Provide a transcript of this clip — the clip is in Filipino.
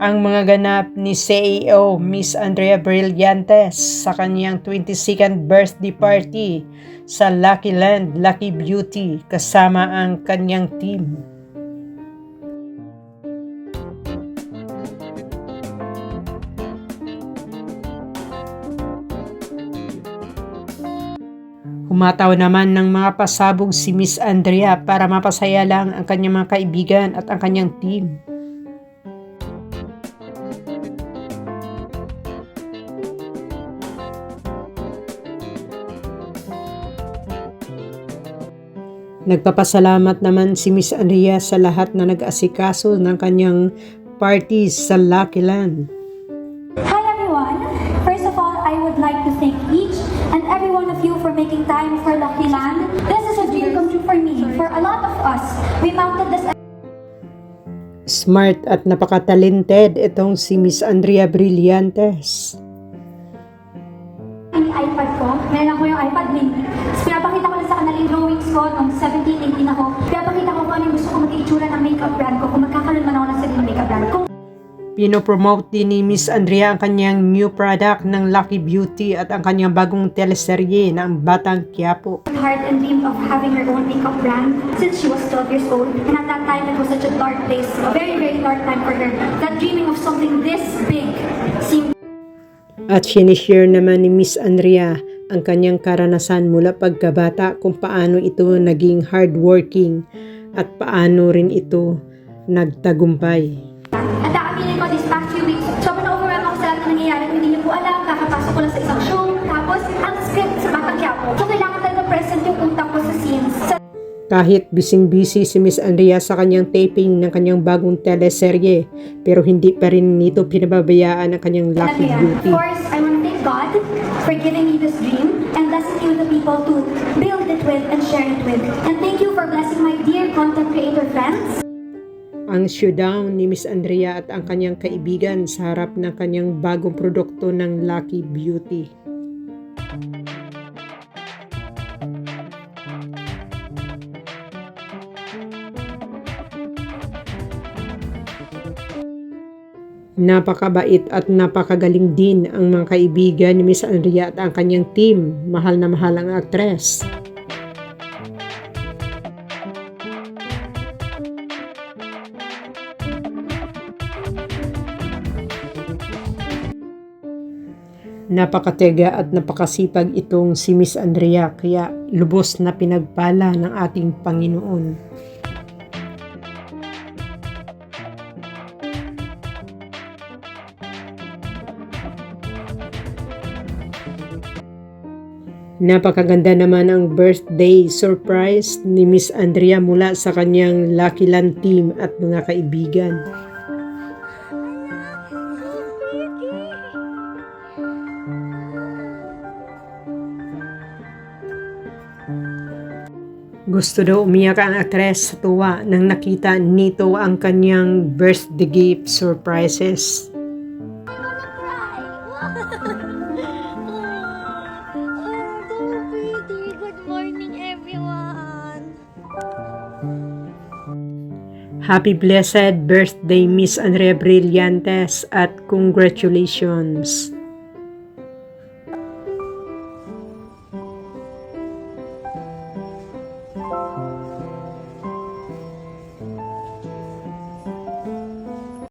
ang mga ganap ni CEO Miss Andrea Brillantes sa kanyang 22nd birthday party sa Lucky Land, Lucky Beauty kasama ang kanyang team. Humataw naman ng mga pasabog si Miss Andrea para mapasaya lang ang kanyang mga kaibigan at ang kanyang team. Nagpapasalamat naman si Miss Andrea sa lahat na nag-asikaso ng kanyang parties sa Lucky Land. Hi everyone! First of all, I would like to thank each and every one of you for making time for Lucky Land. This is a dream come true for me, for a lot of us. We mounted this. Smart at napaka-talented itong si Miss Andrea Brillantes. Yung iPad ko, meron ako yung iPad mini. Pinapakita ko lang sa kanila yung drawings ko nung 17, 18 ako. Pinapakita ko kung ano yung gusto ko mag-itsura ng makeup brand ko, kung magkakaroon man ako ng sarili makeup brand ko. Pinopromote din ni Miss Andrea ang kanyang new product ng Lucky Beauty at ang kanyang bagong teleserye na ang Batang Quiapo. Heart and dream of having her own makeup brand since she was 12 years old. And at that time, it was such a dark place, a very, very dark time for her. That dreaming of something this big seemed. At sinishare naman ni Miss Andrea ang kanyang karanasan mula pagkabata kung paano ito naging hardworking at paano rin ito nagtagumpay. At aaminin ko, this past few weeks, sobrang overwhelmed ako sa lahat na nangyayari. Hindi niyo po alam, kakapasok ko lang sa isang show. Tapos, ang script sa Batang Quiapo. So, kailangan talaga present yung utak ko sa scenes. Kahit busy-busy si Miss Andrea sa kanyang taping ng kanyang bagong teleserye, pero hindi pa rin nito pinababayaan ang kanyang Lucky Beauty. Of course, I want to thank God for giving me this dream and blessing you the people to build it with and share it with. And thank you for blessing my dear content creator friends. Ang showdown ni Miss Andrea at ang kanyang kaibigan sa harap ng kanyang bagong produkto ng Lucky Beauty. Napakabait at napakagaling din ang mga kaibigan ni Miss Andrea at ang kanyang team. Mahal na mahal ang aktres. Napakatega at napakasipag itong si Miss Andrea, kaya lubos na pinagpala ng ating Panginoon. Napakaganda naman ang birthday surprise ni Miss Andrea mula sa kanyang Lucky Land team at mga kaibigan. Gusto daw umiyak ang aktres sa tuwa nang nakita nito ang kanyang birthday gift surprises. Good morning, everyone. Happy blessed birthday Miss Andrea Brillantes at congratulations!